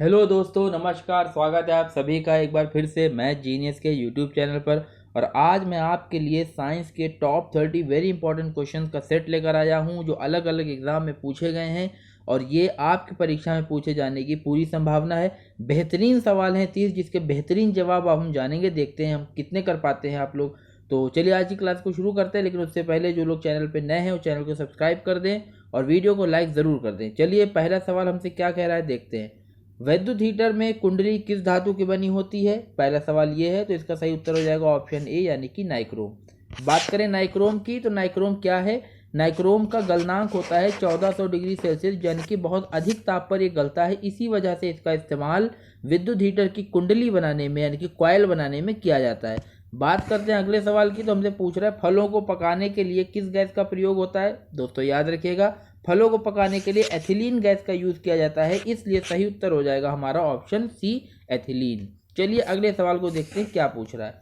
Hello दोस्तों, नमस्कार। स्वागत है आप सभी का एक बार फिर से मैथ जीनियस के यूट्यूब चैनल पर। और आज मैं आपके लिए साइंस के टॉप 30 वेरी इंपॉर्टेंट क्वेश्चंस का सेट लेकर आया हूं जो अलग अलग एग्जाम में पूछे गए हैं और ये आपकी परीक्षा में पूछे जाने की पूरी संभावना है। बेहतरीन सवाल हैं 30 जिसके बेहतरीन जवाब अब हम जानेंगे। देखते हैं हम कितने कर पाते हैं आप लोग। तो चलिए आज की क्लास को शुरू करते हैं, लेकिन उससे पहले जो लोग चैनल पर नए हैं वो चैनल को सब्सक्राइब कर दें और वीडियो को लाइक ज़रूर कर दें। चलिए पहला सवाल हमसे क्या कह रहा है देखते हैं। वैद्युत हीटर में कुंडली किस धातु की बनी होती है? पहला सवाल ये है, तो इसका सही उत्तर हो जाएगा ऑप्शन ए यानी कि नाइक्रोम। बात करें नाइक्रोम की, तो नाइक्रोम क्या है? नाइक्रोम का गलनांक होता है 1400 डिग्री सेल्सियस, यानी कि बहुत अधिक ताप पर यह गलता है। इसी वजह से इसका इस्तेमाल विद्युत हीटर की कुंडली बनाने में यानी कि कॉइल बनाने में किया जाता है। बात करते हैं अगले सवाल की, तो हमसे पूछ रहा है फलों को पकाने के लिए किस गैस का प्रयोग होता है? दोस्तों याद रखिएगा, फलों को पकाने के लिए एथिलीन गैस का यूज किया जाता है, इसलिए सही उत्तर हो जाएगा हमारा ऑप्शन सी एथिलीन। चलिए अगले सवाल को देखते हैं क्या पूछ रहा है।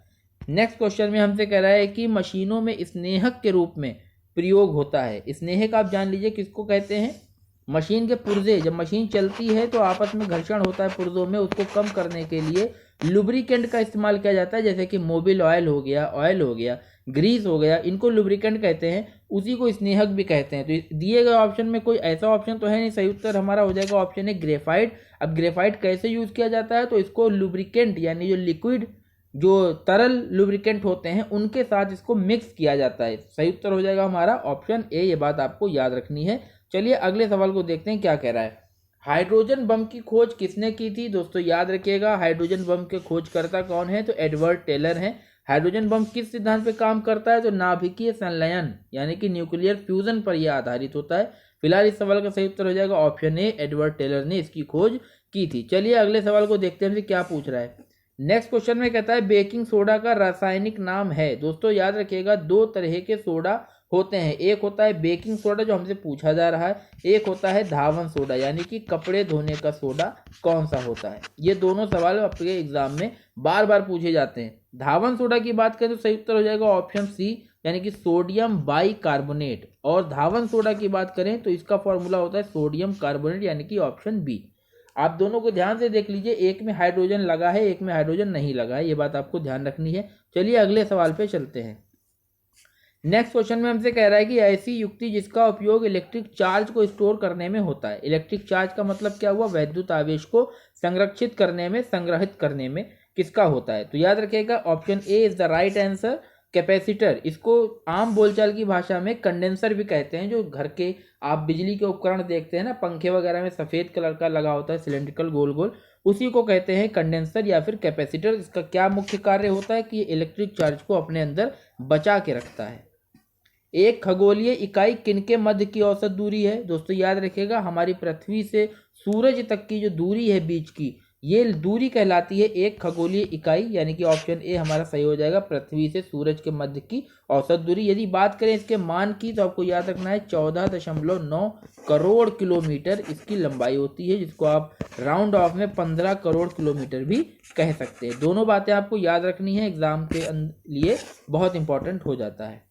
नेक्स्ट क्वेश्चन में हमसे कह रहा है कि मशीनों में स्नेहक के रूप में प्रयोग होता है। स्नेहक आप जान लीजिए किसको कहते हैं? मशीन के पुर्जे, जब मशीन चलती है तो आपस में घर्षण होता है पुर्जों में, उसको कम करने के लिए लुब्रिकेंट का इस्तेमाल किया जाता है, जैसे कि मोबिल ऑयल हो गया, ग्रीस हो गया, इनको लुब्रिकेंट कहते हैं। उसी को स्नेहक भी कहते हैं। तो दिए गए ऑप्शन में कोई ऐसा ऑप्शन तो है नहीं, सही उत्तर हमारा हो जाएगा ऑप्शन है ग्रेफाइट। अब ग्रेफाइट कैसे यूज किया जाता है? तो इसको लुब्रिकेंट यानी जो लिक्विड जो तरल लुब्रिकेंट होते हैं उनके साथ इसको मिक्स किया जाता है। सही उत्तर हो जाएगा हमारा ऑप्शन ए, ये बात आपको याद रखनी है। चलिए अगले सवाल को देखते हैं क्या कह रहा है। हाइड्रोजन बम की खोज किसने की थी? दोस्तों याद रखिएगा, हाइड्रोजन बम के खोजकर्ता कौन है? तो एडवर्ड टेलर हैं। हाइड्रोजन बम किस सिद्धांत पे काम करता है? तो नाभिकीय संलयन यानी कि न्यूक्लियर फ्यूजन पर यह आधारित होता है। फिलहाल इस सवाल का सही उत्तर हो जाएगा ऑप्शन ए, एडवर्ड टेलर ने इसकी खोज की थी। चलिए अगले सवाल को देखते हैं क्या पूछ रहा है। नेक्स्ट क्वेश्चन में कहता है बेकिंग सोडा का रासायनिक नाम है। दोस्तों याद रखिएगा, दो तरह के सोडा होते हैं। एक होता है बेकिंग सोडा जो हमसे पूछा जा रहा है, एक होता है धावन सोडा यानी कि कपड़े धोने का सोडा। कौन सा होता है? ये दोनों सवाल आपके एग्जाम में बार बार पूछे जाते हैं। धावन सोडा की बात करें तो सही उत्तर हो जाएगा ऑप्शन सी यानी कि सोडियम बाई कार्बोनेट। और धावन सोडा की बात करें तो इसका फॉर्मूला होता है सोडियम कार्बोनेट यानी कि ऑप्शन बी। आप दोनों को ध्यान से देख लीजिए, एक में हाइड्रोजन लगा है, एक में हाइड्रोजन नहीं लगा है, ये बात आपको ध्यान रखनी है। चलिए अगले सवाल पे चलते हैं। नेक्स्ट क्वेश्चन में हमसे कह रहा है कि ऐसी युक्ति जिसका उपयोग इलेक्ट्रिक चार्ज को स्टोर करने में होता है। इलेक्ट्रिक चार्ज का मतलब क्या हुआ? वैद्युत आवेश को संरक्षित करने में, संग्रहित करने में किसका होता है? तो याद रखिएगा option A is the right answer, capacitor. इसको आम बोलचाल की भाषा में कंडेंसर भी कहते हैं। जो घर के आप बिजली के उपकरण देखते हैं ना, पंखे वगैरह में सफेद कलर का लगा होता है सिलेंड्रिकल गोल गोल, उसी को कहते हैं कंडेंसर या फिर कैपेसिटर। इसका क्या मुख्य कार्य होता है कि ये इलेक्ट्रिक चार्ज को अपने अंदर बचा के रखता है। एक खगोलीय इकाई किनके मध्य की औसत दूरी है? दोस्तों याद रखिएगा, हमारी पृथ्वी से सूरज तक की जो दूरी है बीच की, ये दूरी कहलाती है एक खगोलीय इकाई, यानी कि ऑप्शन ए हमारा सही हो जाएगा, पृथ्वी से सूरज के मध्य की औसत दूरी। यदि बात करें इसके मान की तो आपको याद रखना है 14.9 करोड़ किलोमीटर इसकी लंबाई होती है, जिसको आप राउंड ऑफ में 15 करोड़ किलोमीटर भी कह सकते हैं। दोनों बातें आपको याद रखनी है, एग्जाम के लिए बहुत इंपॉर्टेंट हो जाता है।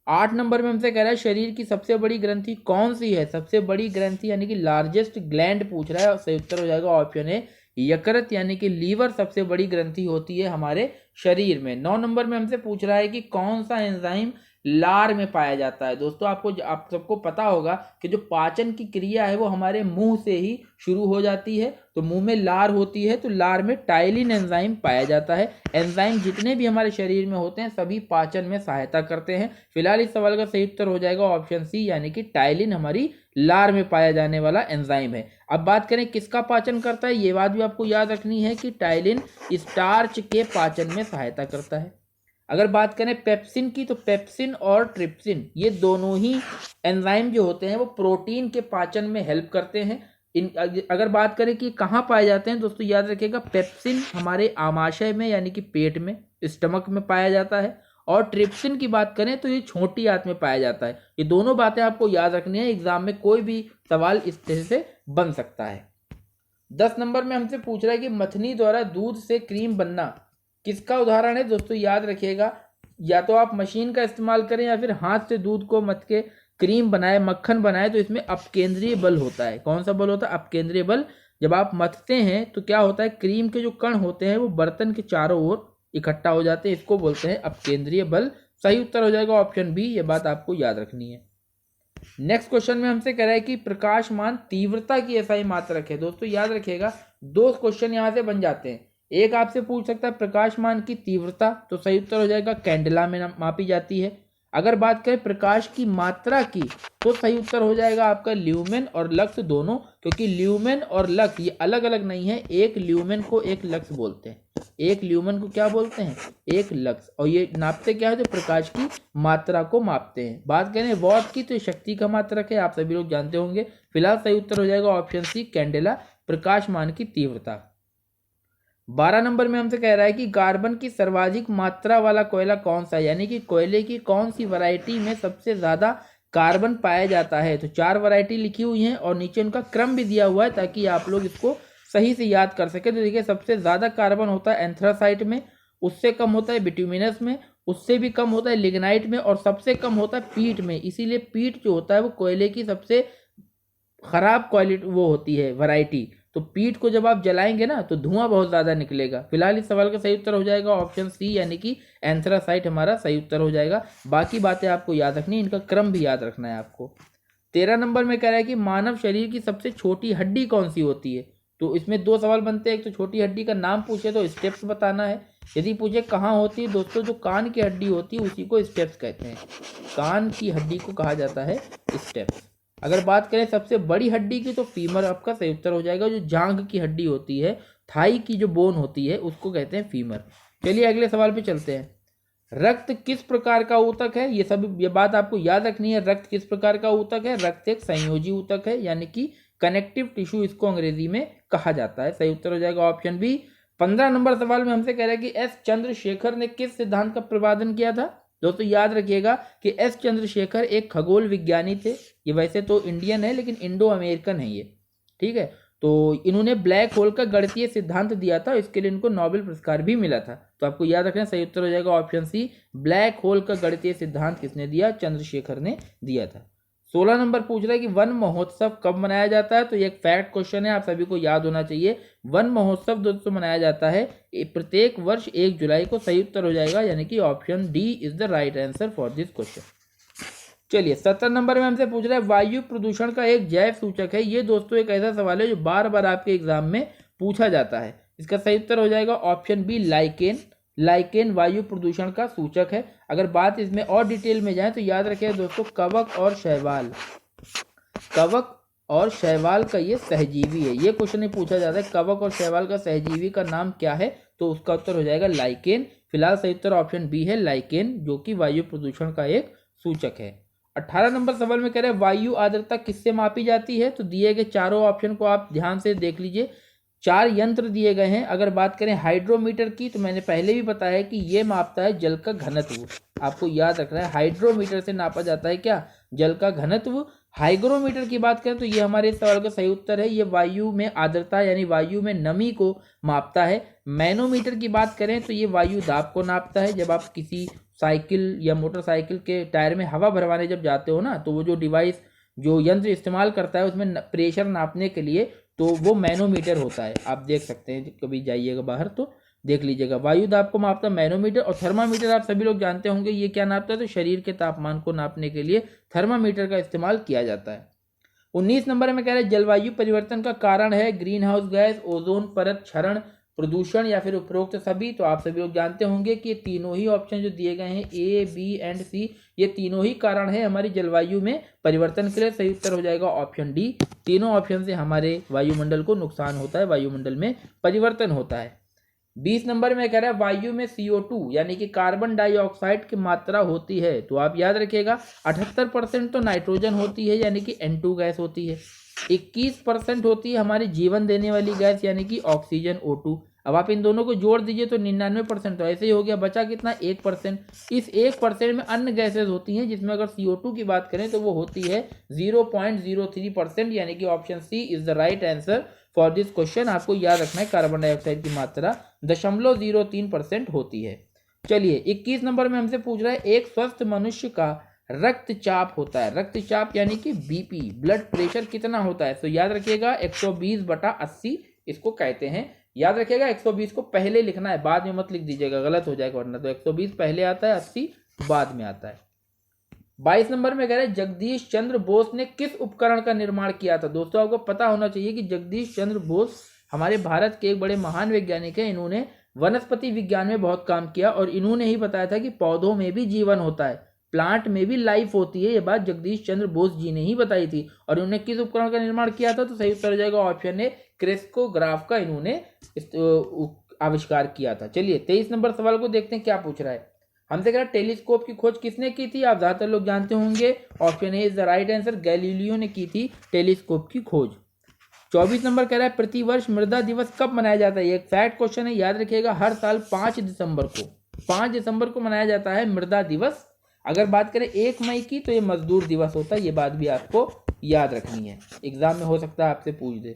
8 नंबर में हमसे कह रहा है शरीर की सबसे बड़ी ग्रंथि कौन सी है? सबसे बड़ी ग्रंथि यानी कि लार्जेस्ट ग्लैंड पूछ रहा है, सही उत्तर हो जाएगा ऑप्शन ए, यकृत यानी कि लीवर सबसे बड़ी ग्रंथि होती है हमारे शरीर में। 9 नंबर में हमसे पूछ रहा है कि कौन सा एंजाइम लार में पाया जाता है। दोस्तों आप सबको पता होगा कि जो पाचन की क्रिया है वो हमारे मुंह से ही शुरू हो जाती है। तो मुंह में लार होती है तो लार में टाइलिन एंजाइम पाया जाता है। एंजाइम जितने भी हमारे शरीर में होते हैं सभी पाचन में सहायता करते हैं। फिलहाल इस सवाल का सही उत्तर हो जाएगा ऑप्शन सी यानी कि टाइलिन हमारी लार में पाया जाने वाला एंजाइम है। अब बात करें किसका पाचन करता है, ये बात भी आपको याद रखनी है कि टाइलिन स्टार्च के पाचन में सहायता करता है। अगर बात करें पेप्सिन की, तो पेप्सिन और ट्रिप्सिन ये दोनों ही एंजाइम जो होते हैं वो प्रोटीन के पाचन में हेल्प करते हैं। अगर बात करें कि कहाँ पाए जाते हैं, दोस्तों याद रखिएगा पेप्सिन हमारे आमाशय में यानी कि पेट में, स्टमक में पाया जाता है। और ट्रिप्सिन की बात करें तो ये छोटी आंत में पाया जाता है। ये दोनों बातें आपको याद रखनी है, एग्जाम में कोई भी सवाल इस तरह से बन सकता है। 10 नंबर में हमसे पूछ रहा है कि मथनी द्वारा दूध से क्रीम बनना किसका उदाहरण है? दोस्तों याद रखिएगा, या तो आप मशीन का इस्तेमाल करें या फिर हाथ से दूध को मथ के क्रीम बनाए, मक्खन बनाए, तो इसमें अपकेंद्रीय बल होता है। कौन सा बल होता है? अपकेंद्रीय बल जब आप मथते हैं तो क्या होता है, क्रीम के जो कण होते हैं वो बर्तन के चारों ओर इकट्ठा हो जाते हैं, इसको बोलते हैं अपकेंद्रीय बल। सही उत्तर हो जाएगा ऑप्शन बी, ये बात आपको याद रखनी है। नेक्स्ट क्वेश्चन में हमसे कह रहा है कि प्रकाशमान तीव्रता की एसआई मात्रक है। दोस्तों याद रखिएगा, दो क्वेश्चन यहां से बन जाते हैं। एक आपसे पूछ सकता है प्रकाशमान की तीव्रता, तो सही उत्तर हो जाएगा कैंडेला में मापी जाती है। अगर बात करें प्रकाश की मात्रा की, तो सही उत्तर हो जाएगा आपका ल्यूमेन और लक्स दोनों, क्योंकि ल्यूमेन और लक्स ये अलग अलग नहीं है। एक ल्यूमेन को एक लक्स बोलते हैं, एक ल्यूमेन को क्या बोलते हैं, एक लक्स। और ये नापते क्या है, तो प्रकाश की मात्रा को मापते हैं। बात करें वॉट की, तो शक्ति का मात्रक है, आप सभी लोग जानते होंगे। फिलहाल सही उत्तर हो जाएगा ऑप्शन सी कैंडेला, प्रकाशमान की तीव्रता। 12 नंबर में हमसे कह रहा है कि कार्बन की सर्वाधिक मात्रा वाला कोयला कौन सा है, यानी कि कोयले की कौन सी वैरायटी में सबसे ज्यादा कार्बन पाया जाता है। तो 4 वैरायटी लिखी हुई हैं और नीचे उनका क्रम भी दिया हुआ है ताकि आप लोग इसको सही से याद कर सके। तो देखिए, सबसे ज्यादा कार्बन होता है एंथ्रासाइट में, उससे कम होता है बिट्यूमिनस में, उससे भी कम होता है लिग्नाइट में, और सबसे कम होता है पीट में। इसीलिए पीट जो होता है वो कोयले की सबसे खराब क्वालिटी वो होती है वैरायटी। तो पीट को जब आप जलाएंगे ना तो धुआं बहुत ज्यादा निकलेगा। फिलहाल इस सवाल का सही उत्तर हो जाएगा ऑप्शन सी, यानी कि एंथ्रासाइट हमारा सही उत्तर हो जाएगा। बाकी बातें आपको याद रखनी है, इनका क्रम भी याद रखना है आपको। 13 नंबर में कह रहा है कि मानव शरीर की सबसे छोटी हड्डी कौन सी होती है। तो इसमें 2 सवाल बनते हैं, एक तो छोटी हड्डी का नाम पूछे तो स्टेप्स बताना है, यदि पूछे कहाँ होती है, दोस्तों जो कान की हड्डी होती है उसी को स्टेप्स कहते हैं। कान की हड्डी को कहा जाता है स्टेप्स। अगर बात करें सबसे बड़ी हड्डी की, तो फीमर आपका सही उत्तर हो जाएगा। जो जांघ की हड्डी होती है, थाई की जो बोन होती है, उसको कहते हैं फीमर। चलिए अगले सवाल पे चलते हैं। रक्त किस प्रकार का ऊतक है, ये बात आपको याद रखनी है। रक्त किस प्रकार का ऊतक है, रक्त एक संयोजी ऊतक है, यानी कि कनेक्टिव टिश्यू इसको अंग्रेजी में कहा जाता है। सही उत्तर हो जाएगा ऑप्शन बी। 15 नंबर सवाल में हमसे कह रहा है कि एस चंद्रशेखर ने किस सिद्धांत का प्रतिपादन किया था। दोस्तों याद रखिएगा कि एस चंद्रशेखर एक खगोल विज्ञानी थे। ये वैसे तो इंडियन है लेकिन इंडो अमेरिकन है ये, ठीक है। तो इन्होंने ब्लैक होल का गणितीय सिद्धांत दिया था, इसके लिए इनको नोबेल पुरस्कार भी मिला था। तो आपको याद रखना, सही उत्तर हो जाएगा ऑप्शन सी, ब्लैक होल का गणितीय सिद्धांत किसने दिया, चंद्रशेखर ने दिया था। 16 नंबर पूछ रहा है कि वन महोत्सव कब मनाया जाता है। तो ये एक फैक्ट क्वेश्चन है, आप सभी को याद होना चाहिए। वन महोत्सव दोस्तों मनाया जाता है प्रत्येक वर्ष 1 जुलाई को। सही उत्तर हो जाएगा, यानी कि option D is the right answer for this question. चलिए 17 नंबर में हमसे पूछ रहा है वायु प्रदूषण का एक जैव सूचक है। ये दोस्तों एक ऐसा सवाल है जो बार बार आपके एग्जाम में पूछा जाता है। इसका सही उत्तर हो जाएगा ऑप्शन बी लाइकेन। लाइकेन वायु प्रदूषण का सूचक है। अगर बात इसमें और डिटेल में जाए तो याद रखिए दोस्तों, कवक और शैवाल, कवक और शैवाल का ये सहजीवी है। ये क्वेश्चन पूछा जाता है, कवक और शैवाल का सहजीवी का नाम क्या है, तो उसका उत्तर हो जाएगा लाइकेन। फिलहाल सही उत्तर ऑप्शन बी है लाइकेन, जो कि वायु प्रदूषण का एक सूचक है। 18 नंबर सवाल में कह रहे हैं वायु आर्द्रता किससे मापी जाती है। तो दिए गए चारों ऑप्शन को आप ध्यान से देख लीजिए। 4 यंत्र दिए गए हैं। अगर बात करें हाइड्रोमीटर की, तो मैंने पहले भी बताया है कि ये मापता है जल का घनत्व। आपको याद रखना है, हाइड्रोमीटर से नापा जाता है क्या, जल का घनत्व। हाइग्रोमीटर की बात करें तो ये हमारे इस सवाल का सही उत्तर है, ये वायु में आर्द्रता यानी वायु में नमी को मापता है। मैनोमीटर की बात करें तो ये वायु दाब को नापता है। जब आप किसी साइकिल या मोटरसाइकिल के टायर में हवा भरवाने जब जाते हो ना, तो वो जो डिवाइस जो यंत्र इस्तेमाल करता है उसमें प्रेशर नापने के लिए, तो वो मैनोमीटर होता है। आप देख सकते हैं, कभी जाइएगा बाहर तो देख लीजिएगा। वायु दाब को मापता है मैनोमीटर। और थर्मामीटर आप सभी लोग जानते होंगे, ये क्या नापता है, तो शरीर के तापमान को नापने के लिए थर्मामीटर का इस्तेमाल किया जाता है। 19 नंबर में कह रहे हैं जलवायु परिवर्तन का कारण है ग्रीन हाउस गैस, ओजोन परत क्षरण, प्रदूषण या फिर उपरोक्त सभी। तो आप सभी लोग जानते होंगे कि तीनों ही ऑप्शन जो दिए गए हैं ए, बी एंड सी, ये तीनों ही कारण है हमारी जलवायु में परिवर्तन के लिए। सही उत्तर हो जाएगा ऑप्शन डी। तीनों ऑप्शन से हमारे वायुमंडल को नुकसान होता है, वायुमंडल में परिवर्तन होता है। 20 नंबर में कह रहा है वायु में CO2 यानी कि कार्बन डाइऑक्साइड की मात्रा होती है। तो आप याद रखिएगा 78% तो नाइट्रोजन होती है यानी कि N2 गैस होती है, 21% होती है हमारी जीवन देने वाली गैस यानी कि ऑक्सीजन O2। अब आप इन दोनों को जोड़ दीजिए तो 99%, तो ऐसे ही हो गया, बचा कितना 1%। इस 1% में अन्य गैसेज होती हैं, जिसमें अगर CO2 की बात करें तो वो होती है 0.03%, यानी कि option C is the right answer for this question. आपको याद रखना है कार्बन डाइऑक्साइड की मात्रा 0.03% होती है। चलिए 21 नंबर में हमसे पूछ रहा है एक स्वस्थ मनुष्य का रक्तचाप होता है। रक्तचाप यानी कि बीपी, ब्लड प्रेशर कितना होता है, तो याद रखिएगा 120/80 इसको कहते हैं। याद रखिएगा 120 को पहले लिखना है, बाद में मत लिख दीजिएगा, गलत हो जाएगा वरना। तो 120 पहले आता है, 80 बाद में आता है। 22 नंबर में कह रहे हैं जगदीश चंद्र बोस ने किस उपकरण का निर्माण किया था। दोस्तों आपको पता होना चाहिए कि जगदीश चंद्र बोस हमारे भारत के एक बड़े महान वैज्ञानिक हैं। इन्होंने वनस्पति विज्ञान में बहुत काम किया और इन्होंने ही बताया था कि पौधों में भी जीवन होता है, प्लांट में भी लाइफ होती है। ये बात जगदीश चंद्र बोस जी ने ही बताई थी। और उन्होंने किस उपकरण का निर्माण किया था, तो सही उत्तर हो जाएगा ऑप्शन ए, क्रेस्कोग्राफ का इन्होंने आविष्कार किया था। चलिए 23 नंबर सवाल को देखते हैं क्या पूछ रहा है। हमसे कह रहा है टेलीस्कोप की खोज किसने की थी। आप ज्यादातर लोग जानते होंगे, option A is the right answer, Galileo ने की थी टेलीस्कोप की खोज। 24 नंबर कह रहा है प्रतिवर्ष मृदा दिवस कब मनाया जाता है। ये एक फैक्ट क्वेश्चन है, याद रखिएगा हर साल 5 दिसंबर को मनाया जाता है मृदा दिवस। अगर बात करें 1 मई की तो ये मजदूर दिवस होता है। ये बात भी आपको याद रखनी है, एग्जाम में हो सकता है आपसे पूछ दे।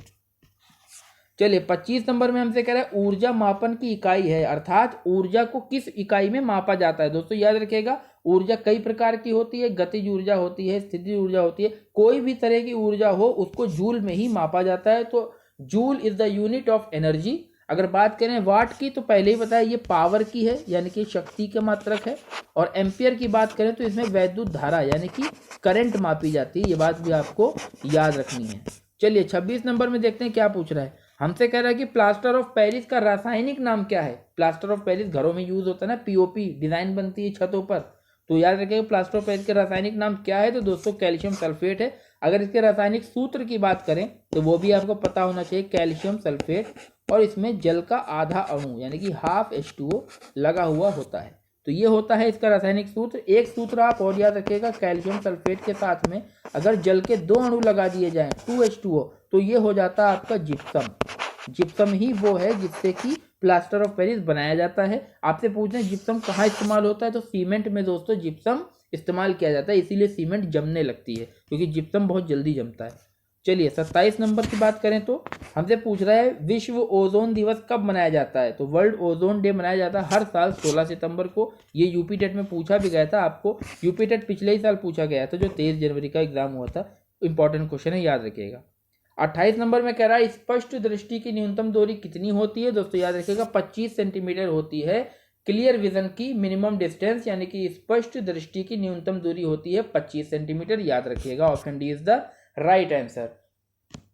चलिए 25 नंबर में हमसे कह रहा है ऊर्जा मापन की इकाई है, अर्थात ऊर्जा को किस इकाई में मापा जाता है। दोस्तों याद रखिएगा ऊर्जा कई प्रकार की होती है, गतिज ऊर्जा होती है, स्थितिज ऊर्जा होती है। कोई भी तरह की ऊर्जा हो उसको जूल में ही मापा जाता है। तो joule is the unit of energy. अगर बात करें वाट की तो पहले ही बताया ये पावर की है, यानी कि शक्ति के मात्रक है। और एम्पियर की बात करें तो इसमें वैद्युत धारा यानी कि करंट मापी जाती है। ये बात भी आपको याद रखनी है। चलिए 26 नंबर में देखते हैं क्या पूछ रहा है। हमसे कह रहा है कि प्लास्टर ऑफ पेरिस का रासायनिक नाम क्या है। प्लास्टर ऑफ पेरिस घरों में यूज होता है ना, पीओपी डिजाइन बनती है छतों पर। तो याद रखिएगा प्लास्टर ऑफ पेरिस का रासायनिक नाम क्या है, तो दोस्तों कैल्शियम सल्फेट है। अगर इसके रासायनिक सूत्र की बात करें तो वो भी आपको पता होना चाहिए, कैल्शियम सल्फेट। और इसमें जल का आधा अणु यानी कि हाफ H2O लगा हुआ होता है। तो ये होता है इसका रासायनिक सूत्र। एक सूत्र आप और याद रखिएगा, कैल्शियम सल्फेट के साथ में अगर जल के 2 अणु लगा दिए जाएं 2H2O, तो ये हो जाता है आपका जिप्सम। जिप्सम ही वो है जिससे कि प्लास्टर ऑफ पेरिस बनाया जाता है। आपसे पूछ रहे हैं जिप्सम कहाँ इस्तेमाल होता है, तो सीमेंट में दोस्तों जिप्सम इस्तेमाल किया जाता है, इसीलिए सीमेंट जमने लगती है क्योंकि जिप्सम बहुत जल्दी जमता है। चलिए 27 नंबर की बात करें तो हमसे पूछ रहा है विश्व ओजोन दिवस कब मनाया जाता है। तो वर्ल्ड ओजोन डे मनाया जाता है हर साल 16 सितंबर को। ये यूपी टेट में पूछा भी गया था, आपको यूपी टेट पिछले ही साल पूछा गया था जो 23 जनवरी का एग्जाम हुआ था। इंपॉर्टेंट क्वेश्चन है, याद रखिएगा। 28 नंबर में कह रहा है स्पष्ट दृष्टि की न्यूनतम दूरी कितनी होती है। दोस्तों याद रखिएगा 25 सेंटीमीटर होती है। क्लियर विजन की मिनिमम डिस्टेंस यानी कि स्पष्ट दृष्टि की न्यूनतम दूरी होती है 25 सेंटीमीटर। याद रखिएगा option D is the right answer.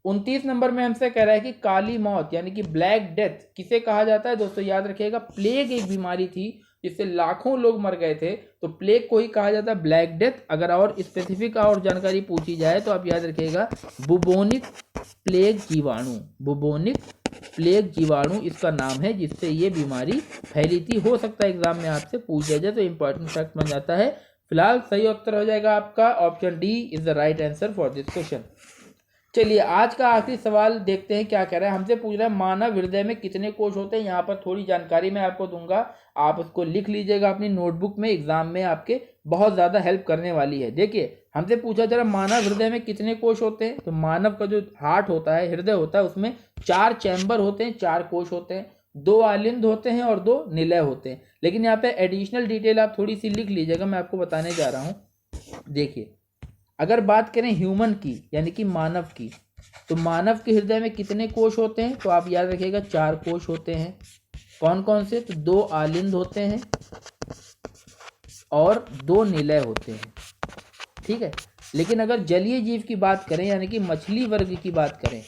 29 number में हमसे कह रहा है कि काली मौत यानी कि ब्लैक डेथ किसे कहा जाता है। दोस्तों याद रखिएगा प्लेग एक बीमारी थी जिससे लाखों लोग मर गए थे, तो प्लेग को ही कहा जाता है ब्लैक डेथ। अगर और स्पेसिफिक और जानकारी पूछी जाए तो आप याद रखिएगा बुबोनिक प्लेग जीवाणु, बुबोनिक प्लेग जीवाणु इसका नाम है जिससे ये बीमारी फैली थी। हो सकता है एग्जाम में आपसे पूछा जाए तो इंपॉर्टेंट फैक्ट बन जाता है। फिलहाल सही उत्तर हो जाएगा आपका option D is the right answer for this question. चलिए आज का आखिरी सवाल देखते हैं क्या कह रहा है। हमसे पूछ रहा है मानव हृदय में कितने कोष होते हैं। यहाँ पर थोड़ी जानकारी मैं आपको दूंगा, आप उसको लिख लीजिएगा अपनी नोटबुक में, एग्जाम में आपके बहुत ज़्यादा हेल्प करने वाली है। देखिए हमसे पूछा जा रहा है मानव हृदय में कितने कोष होते हैं। तो मानव का जो हार्ट होता है, हृदय होता है, उसमें 4 चैम्बर होते हैं, 4 कोष होते हैं, 2 आलिंद होते हैं और 2 निलय होते हैं। लेकिन यहाँ पे एडिशनल डिटेल आप थोड़ी सी लिख लीजिएगा, मैं आपको बताने जा रहा हूँ। देखिए अगर बात करें ह्यूमन की यानी कि मानव की, तो मानव के हृदय में कितने कोष होते हैं, तो आप याद रखिएगा 4 कोष होते हैं। कौन कौन से, तो 2 आलिंद होते हैं और 2 निलय होते हैं, ठीक है। लेकिन अगर जलीय जीव की बात करें यानी कि मछली वर्ग की बात करें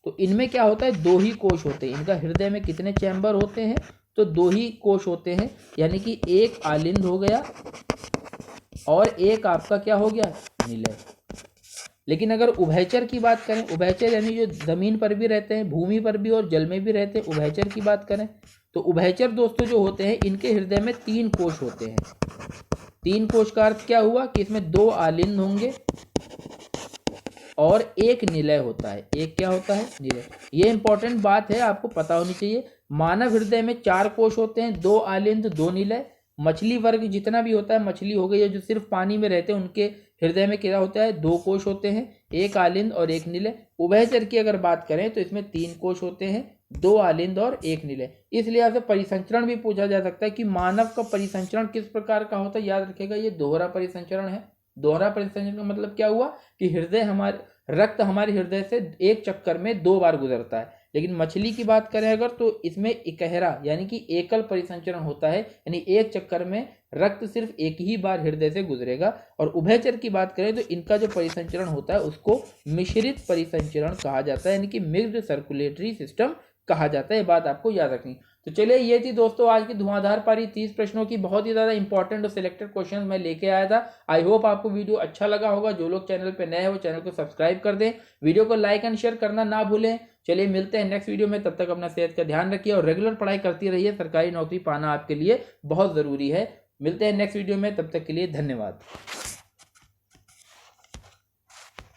तो इनमें क्या होता है, 2 ही कोष होते हैं। इनका हृदय में कितने चैम्बर होते हैं, तो 2 ही कोष होते हैं, यानी कि 1 आलिंद हो गया और 1 आपका क्या हो गया, निलय। लेकिन अगर उभयचर की बात करें, उभयचर यानी जो जमीन पर भी रहते हैं, भूमि पर भी और जल में भी रहते हैं, उभयचर की बात करें तो उभयचर दोस्तों जो होते हैं इनके हृदय में 3 कोष होते हैं। 3 कोष का अर्थ क्या हुआ कि इसमें 2 आलिंद होंगे और 1 निलय होता है। 1 क्या होता है, निलय। ये इंपॉर्टेंट बात है, आपको पता होनी चाहिए। मानव हृदय में 4 कोष होते हैं, 2 आलिंद 2 निलय। मछली वर्ग जितना भी होता है, मछली हो गई या जो सिर्फ पानी में रहते हैं, उनके हृदय में क्या होता है, 2 कोष होते हैं, 1 आलिंद और 1 निलय। उभयचर की अगर बात करें तो इसमें 3 कोष होते हैं, 2 आलिंद और 1 निलय। इसलिए आपसे परिसंचरण भी पूछा जा सकता है कि मानव का परिसंचरण किस प्रकार का होता है। याद रखिएगा ये दोहरा परिसंचरण है। दोहरा परिसंचरण का मतलब क्या हुआ कि रक्त हमारे हृदय से एक चक्कर में 2 बार गुजरता है। लेकिन मछली की बात करें अगर, तो इसमें इकहरा यानी कि एकल परिसंचरण होता है, यानी एक चक्कर में रक्त सिर्फ एक ही बार हृदय से गुजरेगा। और उभयचर की बात करें तो इनका जो परिसंचरण होता है उसको मिश्रित परिसंचरण कहा जाता है, यानी कि मिक्स्ड सर्कुलेटरी सिस्टम कहा जाता है। ये बात आपको याद रखनी। तो चलिए, ये थी दोस्तों आज की धुआंधार पारी 30 प्रश्नों की, बहुत ही ज्यादा इंपॉर्टेंट और सिलेक्टेड क्वेश्चन मैं लेके आया था। आई होप आपको वीडियो अच्छा लगा होगा। जो लोग चैनल पे नए हैं वो चैनल को सब्सक्राइब कर दें, वीडियो को लाइक एंड शेयर करना ना भूलें। चलिए मिलते हैं नेक्स्ट वीडियो में, तब तक अपना सेहत का ध्यान रखिए और रेगुलर पढ़ाई करती रहिए। सरकारी नौकरी पाना आपके लिए बहुत जरूरी है। मिलते हैं नेक्स्ट वीडियो में, तब तक के लिए धन्यवाद।